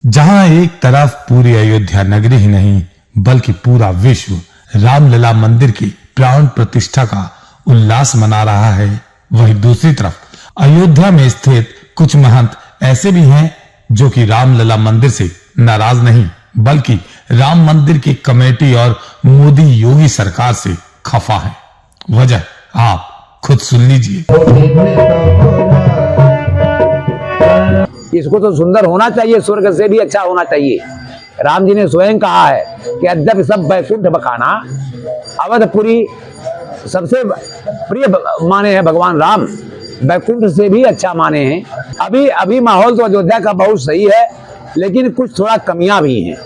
जहां एक तरफ पूरी अयोध्या नगरी ही नहीं बल्कि पूरा विश्व रामलला मंदिर की प्राण प्रतिष्ठा का उल्लास मना रहा है, वहीं दूसरी तरफ अयोध्या में स्थित कुछ महंत ऐसे भी हैं जो कि रामलला मंदिर से नाराज नहीं बल्कि राम मंदिर की कमेटी और मोदी योगी सरकार से खफा है। वजह आप खुद सुन लीजिए। इसको तो सुंदर होना चाहिए, स्वर्ग से भी अच्छा होना चाहिए। राम जी ने स्वयं कहा है कि अद्यप सब वैकुंठ बखाना, अवधपुरी सबसे प्रिय माने हैं भगवान राम, वैकुंठ से भी अच्छा माने हैं। अभी माहौल तो अयोध्या का बहुत सही है, लेकिन कुछ थोड़ा कमियां भी हैं।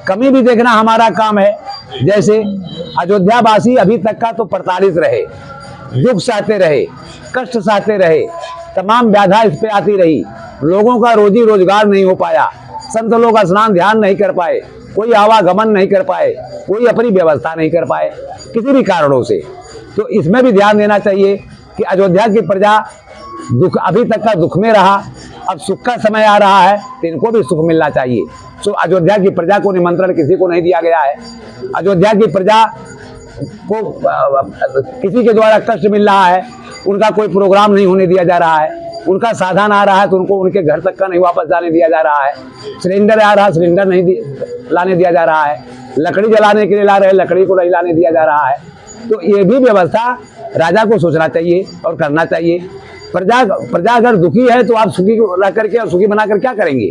कमी भी देखना हमारा काम है। जैसे अयोध्यावासी अभी तक का तो प्रताड़ित रहे, दुख सहते रहे, कष्ट सहते रहे, तमाम बाधा इस पे आती रही, लोगों का रोजी रोजगार नहीं हो पाया, संत लोग स्नान ध्यान नहीं कर पाए, कोई आवागमन नहीं कर पाए, कोई अपनी व्यवस्था नहीं कर पाए किसी भी कारणों से। तो इसमें भी ध्यान देना चाहिए कि अयोध्या की प्रजा दुख अभी तक का दुख में रहा, अब सुख का समय आ रहा है तो इनको भी सुख मिलना चाहिए। तो अयोध्या की प्रजा को निमंत्रण किसी को नहीं दिया गया है। अयोध्या की प्रजा को किसी के द्वारा कष्ट मिल रहा है, उनका कोई प्रोग्राम नहीं होने दिया जा रहा है। उनका साधन आ रहा है तो उनको उनके घर तक का नहीं वापस जाने दिया जा रहा है। सिलेंडर आ रहा है, सिलेंडर नहीं लाने दिया जा रहा है। लकड़ी जलाने के लिए ला रहे हैं, लकड़ी को नहीं लाने दिया जा रहा है। तो ये भी व्यवस्था राजा को सोचना चाहिए और करना चाहिए। प्रजा अगर दुखी है तो आप सुखी ला करके और सुखी बनाकर क्या करेंगे?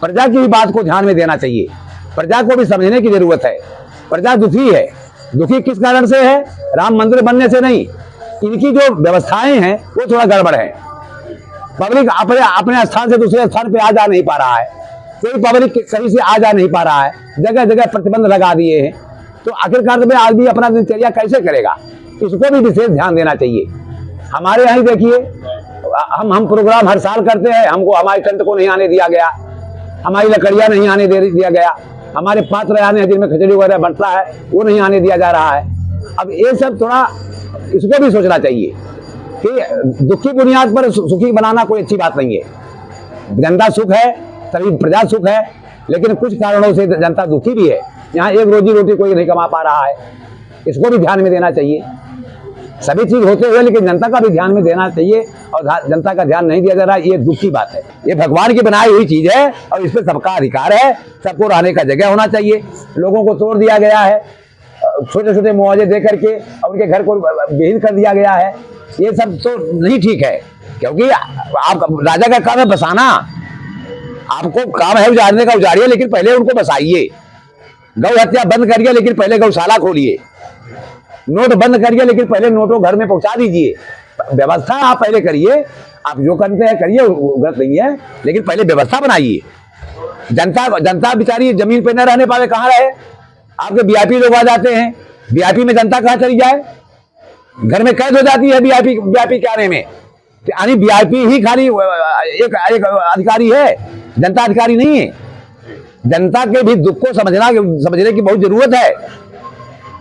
प्रजा की बात को ध्यान में देना चाहिए। प्रजा को भी समझने की जरूरत है। प्रजा दुखी है, दुखी किस कारण से है? राम मंदिर बनने से नहीं, इनकी जो व्यवस्थाएं हैं वो थोड़ा गड़बड़ है। पब्लिक अपने स्थान से दूसरे स्थान पे आ जा नहीं पा रहा है, कोई पब्लिक कहीं से आ जा नहीं पा रहा है, जगह जगह प्रतिबंध लगा दिए हैं। तो आखिरकार में आदमी अपना दिनचर्या कैसे करेगा? इसको भी विशेष ध्यान देना चाहिए। हमारे यहाँ देखिए, हम प्रोग्राम हर साल करते हैं, हमको हमारे टेंट को नहीं आने दिया गया, हमारी लकड़ियां नहीं आने दिया गया, हमारे पात्र आने हैं जिनमें खिचड़ी वगैरह बनता है वो नहीं आने दिया जा रहा है। अब ये सब थोड़ा इसको भी सोचना चाहिए कि दुख की बुनियाद पर सुखी बनाना कोई अच्छी बात नहीं है। जनता सुख है तभी प्रजा सुख है, लेकिन कुछ कारणों से जनता दुखी भी है। यहाँ एक रोजी रोटी कोई नहीं कमा पा रहा है, इसको भी ध्यान में देना चाहिए। सभी चीज होते हुए लेकिन जनता का भी ध्यान में देना चाहिए, और जनता का ध्यान नहीं दिया जा रहा, ये दुख की बात है। ये भगवान की बनाई हुई चीज है और इस पर सबका अधिकार है, सबको रहने का जगह होना चाहिए। लोगों को तोड़ दिया गया है, छोटे छोटे मुआवजे दे करके और उनके घर को विहीन कर दिया गया है। ये सब तो नहीं ठीक है, क्योंकि आप राजा का काम है बसाना, आपको काम है उजाड़ने का उजाड़िए, लेकिन पहले उनको बसाइए। गौ हत्या बंद करिए, लेकिन पहले गौशाला खोलिए। नोट बंद करिए, लेकिन पहले नोटों घर में पहुंचा दीजिए। व्यवस्था आप पहले करिए, आप जो करते हैं करिए, गलत नहीं है, लेकिन पहले व्यवस्था बनाइए। जनता बेचारी जमीन पे न रहने पावे, कहाँ रहे? आपके वीआईपी लोग आ जाते हैं, वीआईपी में जनता कहाँ चली जाए? घर में कैद हो जाती है वीआईपी के आने में। यानी वीआईपी ही खाली एक अधिकारी है, जनता अधिकारी नहीं है। जनता के भी दुख को समझने की बहुत जरूरत है।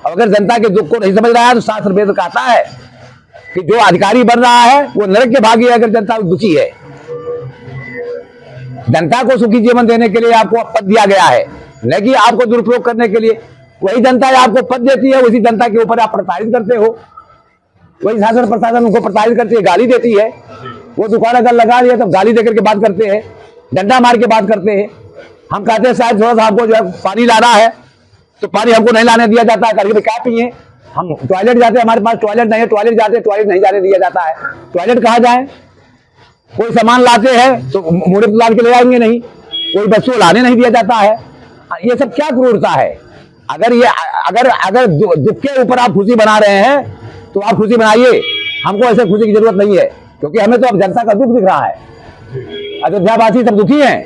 अगर जनता के दुख को नहीं समझ रहा है तो शास्त्र वेद कहता है कि जो अधिकारी बन रहा है वो नरक के भागी है, अगर जनता दुखी है। जनता को सुखी जीवन देने के लिए आपको पद दिया गया है, न कि आपको दुरुपयोग करने के लिए। वही जनता आपको पद देती है, उसी जनता के ऊपर आप प्रताड़ित करते हो। वही शासन प्रशासन उनको प्रताड़ित करती है, गाली देती है। वो दुकान अगर लगा दिया तो गाली देकर के बात करते हैं, डंडा मार के बात करते हैं। हम कहते हैं शायद थोड़ा सा आपको जो है पानी लाना है तो पानी हमको नहीं लाने दिया जाता है, करके क्या पिए? हम टॉयलेट जाते हैं, हमारे पास टॉयलेट नहीं है, टॉयलेट जाते हैं, टॉयलेट नहीं जाने दिया जाता है। टॉयलेट कहाँ जाए? कोई सामान लाते हैं तो मुड़े तो लाद के ले आएंगे नहीं, कोई वस्तु लाने नहीं दिया जाता है। ये सब क्या क्रूरता है? अगर दुख के ऊपर आप खुशी बना रहे हैं तो आप खुशी बनाइए, हमको ऐसे खुशी की जरूरत नहीं है, क्योंकि हमें तो अब जनता का दुख दिख रहा है। अयोध्यावासी सब दुखी हैं।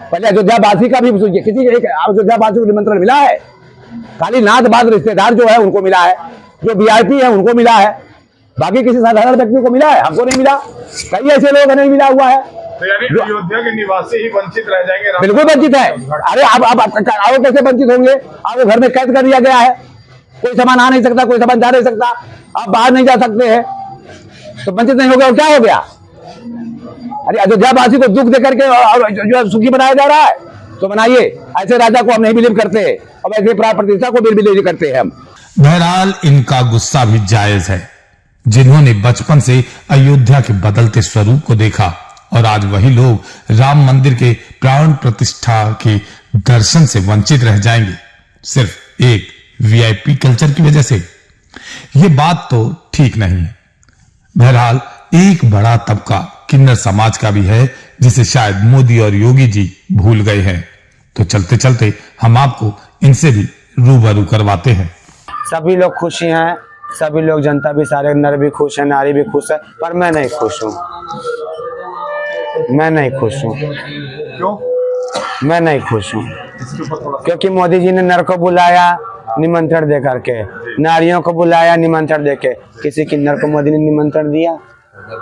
पहले अयोध्यावासी का भी सोचिए, किसी एक अयोध्यावासी को निमंत्रण मिला है? खाली नात बाद रिश्तेदार जो है उनको मिला है, जो वीआईपी है उनको मिला है, बाकी किसी साधारण व्यक्ति को मिला है? हमको नहीं मिला। कई ऐसे लोग नहीं मिला हुआ है। तो यानी अयोध्या के निवासी ही वंचित रह जाएंगे? बिल्कुल वंचित है। अरे आप कैसे वंचित होंगे? आपको घर में कैद कर दिया गया है, कोई सामान आ नहीं सकता, कोई सामान जा नहीं सकता, आप बाहर नहीं जा सकते हैं, तो वंचित नहीं हो गया और क्या हो गया? अरे अयोध्यावासी को दुख देकर के और जो सुखी बनाया जा रहा है। तो बनाइए। ऐसे राजा को हम नहीं बिलीव करते और ऐसे प्राण प्रतिष्ठा को भी बिलीव करते हैं हम। बहरहाल इनका गुस्सा भी जायज है। जिन्होंने बचपन से अयोध्या के बदलते स्वरूप को देखा और आज वही लोग राम मंदिर के प्राण प्रतिष्ठा के दर्शन से वंचित रह जाएंगे सिर्फ एक वीआईपी कल्चर की वजह से। ये बात तो ठीक नहीं है। बहरहाल एक बड़ा तबका किन्नर समाज का भी है जिसे शायद मोदी और योगी जी भूल गए हैं। तो चलते चलते हम आपको इनसे भी रूबरू करवाते हैं। सभी लोग खुशी हैं, सभी लोग, जनता भी, सारे नर भी खुश है, नारी भी खुश है, पर मैं नहीं खुश हूँ। मैं नहीं खुश हूँ। क्यों? मैं नहीं खुश हूँ इसके ऊपर थोड़ा क्योंकि मोदी जी ने नर को बुलाया निमंत्रण दे करके, नारियों को बुलाया निमंत्रण दे के, किसी किन्नर को मोदी ने निमंत्रण दिया?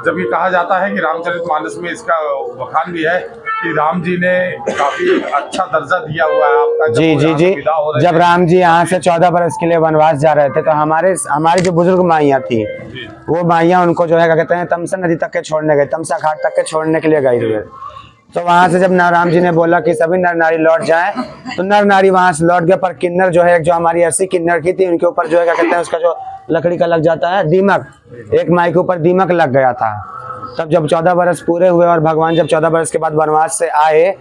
जब ये कहा जाता है कि रामचरितमानस में इसका बखान भी है कि राम जी ने काफी अच्छा दर्जा दिया हुआ है आपका। जी जी जी। जब राम जी यहाँ से 14 बरस के लिए वनवास जा रहे थे तो हमारी जो बुजुर्ग माइयाँ थी, वो माइयाँ उनको जो है क्या कहते हैं, तमसा नदी तक के छोड़ने गए, तमसा घाट तक के छोड़ने के लिए गई हुए। तो वहां से जब राम जी ने बोला कि सभी नर नारी लौट जाएं, तो नर नारी वहां से लौट गए, पर किन्नर जो है, जो हमारी अस्सी किन्नर की थी, उनके ऊपर जो है क्या कहते हैं, उसका जो लकड़ी का लग जाता है दीमक, एक माई के ऊपर दीमक लग गया था। तब जब 14 बरस पूरे हुए और भगवान जब 14 बरस के बाद वनवास से आए,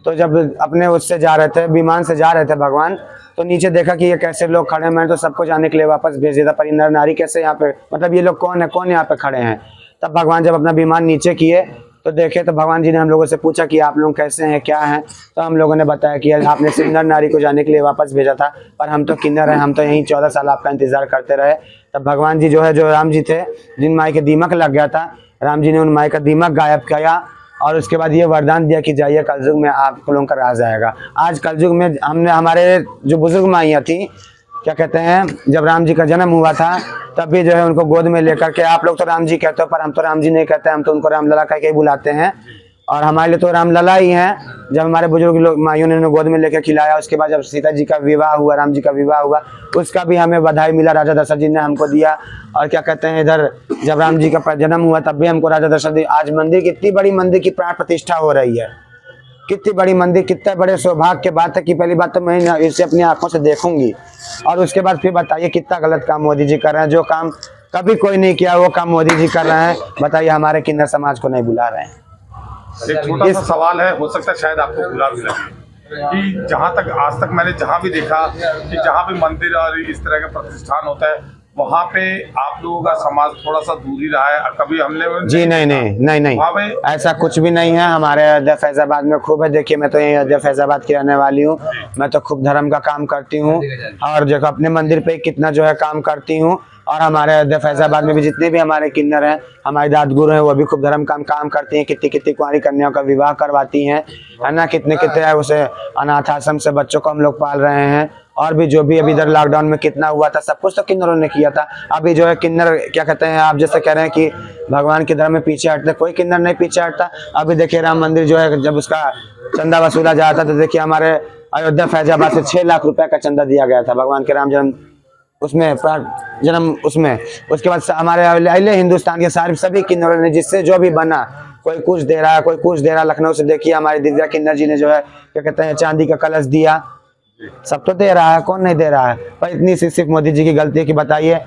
तो जब अपने उससे जा रहे थे, विमान से जा रहे थे भगवान, तो नीचे देखा कि ये कैसे लोग खड़े हैं। मैंने तो सबको जाने के लिए वापस भेज दिया था, पर नर नारी कैसे यहाँ पे, मतलब ये लोग कौन है, कौन यहाँ पे खड़े हैं। तब भगवान जब अपना विमान नीचे किए तो देखे, तो भगवान जी ने हम लोगों से पूछा कि आप लोग कैसे हैं, क्या हैं। तो हम लोगों ने बताया कि आपने सिर्फ नर नारी को जाने के लिए वापस भेजा था, पर हम तो किन्नर हैं, हम तो यहीं 14 साल आपका इंतजार करते रहे। तब भगवान जी जो है, जो राम जी थे, जिन माई के दीमक लग गया था, राम जी ने उन माई का दीमक गायब किया और उसके बाद ये वरदान दिया कि जाइए कलयुग में आप लोगों का राज आएगा। आज कलयुग में हमने, हमारे जो बुजुर्ग माइयाँ थी, क्या कहते हैं, जब राम जी का जन्म हुआ था तब भी जो है उनको गोद में लेकर के, आप लोग तो राम जी कहते हो पर हम तो राम जी नहीं कहते, हम तो उनको रामलला कह के ही बुलाते हैं, और हमारे लिए तो रामलला ही हैं। जब हमारे बुजुर्ग लोग माइयों ने उन्हें गोद में लेकर खिलाया, उसके बाद जब सीता जी का विवाह हुआ, राम जी का विवाह हुआ, उसका भी हमें बधाई मिला, राजा दशरथ जी ने हमको दिया। और क्या कहते हैं, इधर जब राम जी का जन्म हुआ तब भी हमको राजा दशरथ जी, आज मंदिर, कितनी बड़ी मंदिर की प्राण प्रतिष्ठा हो रही है, कितनी बड़ी मंदिर, कितने बड़े सौभाग्य की बात है कि पहली बात तो मैं इसे अपनी आंखों से देखूंगी, और उसके बाद फिर बताइए कितना गलत काम मोदी जी कर रहे हैं। जो काम कभी कोई नहीं किया वो काम मोदी जी कर रहे हैं। बताइए, हमारे किन्नर समाज को नहीं बुला रहे हैं। एक छोटा सा सवाल है, हो सकता है शायद आपको बुरा भी लगे, कि जहां तक आज तक मैंने जहां भी देखा कि जहां भी मंदिर और इस तरह का प्रतिष्ठान होता है, वहाँ पे आप लोगों का समाज थोड़ा सा दूरी रहा है। कभी हमने जी नहीं ऐसा कुछ भी नहीं है। हमारे अयोध्या फैजाबाद में खूब है। देखिए, मैं तो यही अयोध्या फैजाबाद की रहने वाली हूँ। मैं तो खूब धर्म का काम करती हूँ और देखो अपने मंदिर पे कितना जो है काम करती हूँ। और हमारे अयोध्या फैजाबाद में भी जितने भी हमारे किन्नर हैं, हमारे दादगुरु हैं, वो भी खूब धर्म काम करती हैं। कितनी कितनी कुंवारी कन्याओं का विवाह करवाती हैं, है ना। कितने कितने उसे अनाथ आश्रम से बच्चों को हम लोग पाल रहे हैं। और भी जो भी अभी इधर लॉकडाउन में कितना हुआ था, सब कुछ तो किन्नरों ने किया था। अभी जो है किन्नर, क्या कहते हैं, आप जैसे कह रहे हैं कि भगवान के धर्म में पीछे हटते, कोई किन्नर नहीं पीछे हटता। अभी देखिए राम मंदिर जो है, जब उसका चंदा वसूला जाता था, तो देखिए हमारे अयोध्या फैजाबाद से 6 लाख रुपए का चंदा दिया गया था भगवान के राम जन्म उसमें। उसके बाद हमारे अहले हिंदुस्तान के सारे सभी किन्नरों ने, जिससे जो भी बना, कोई कुछ दे रहा है, कोई कुछ दे रहा है। लखनऊ से देखिए हमारे दिव्या किन्नर जी ने जो है, क्या कहते हैं, चांदी का कलश दिया। सब तो दे रहा है, कौन नहीं दे रहा है। पर इतनी सी सिर्फ मोदी जी की गलती है कि बताइए,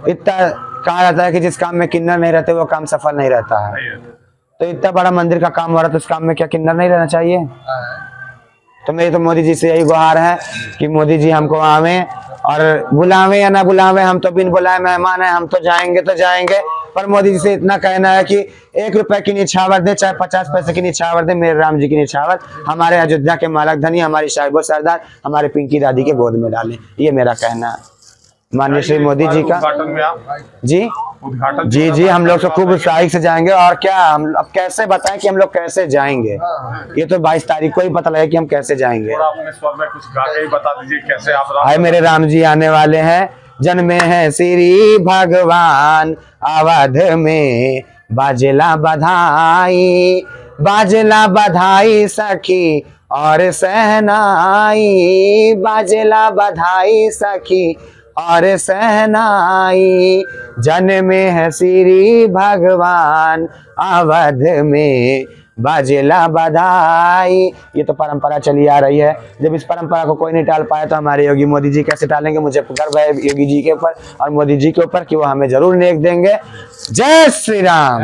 इतना कहा जाता है कि जिस काम में किन्नर नहीं रहते वो काम सफल नहीं रहता है। तो इतना बड़ा मंदिर का काम हो रहा है, तो उस काम में क्या किन्नर नहीं रहना चाहिए? तो मेरी तो मोदी जी से यही गुहार है कि मोदी जी हमको आवे और बुलावे या ना बुलावे, हम तो बिन बुलाए मेहमान है, हम तो जाएंगे तो जाएंगे। पर मोदी जी से इतना कहना है कि 1 रुपए की निछावर दे, चाहे 50 पैसे की निछावर दे, मेरे राम जी की निछावर हमारे अयोध्या के मालक धनी, हमारी साहिबो सरदार, हमारे पिंकी दादी के गोद में डालें। ये मेरा कहना है माननीय श्री मोदी जी का। जी जी, हम लोग तो खूब उत्साहित से जाएंगे। और क्या, हम अब कैसे बताएं कि हम लोग कैसे जाएंगे? ये तो 22 तारीख को ही पता लगे कि हम कैसे जाएंगे। अपने स्वर में कुछ गा के ही बता दीजिए कैसे आप हाय मेरे राम जी आने वाले हैं, जन्मे हैं श्री भगवान, अवध में बाजला बधाई, बाजला बधाई सखी और सहनाई, बाजला बधाई सखी और सहनाई, जन्मे है श्री भगवान, अवध में बाजेला बधाई। ये तो परंपरा चली आ रही है। जब इस परंपरा को कोई नहीं टाल पाया तो हमारे योगी मोदी जी कैसे टालेंगे। मुझे गर्व है योगी जी के ऊपर और मोदी जी के ऊपर कि वो हमें जरूर नेक देंगे। जय श्री राम।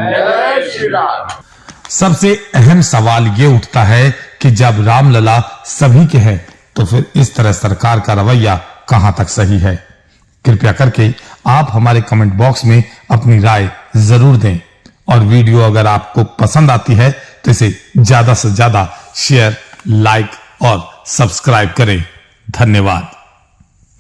सबसे अहम सवाल ये उठता है कि जब रामलला सभी के हैं तो फिर इस तरह सरकार का रवैया कहां तक सही है। कृपया करके आप हमारे कमेंट बॉक्स में अपनी राय जरूर दें और वीडियो अगर आपको पसंद आती है तो इसे ज्यादा से ज्यादा शेयर, लाइक और सब्सक्राइब करें। धन्यवाद।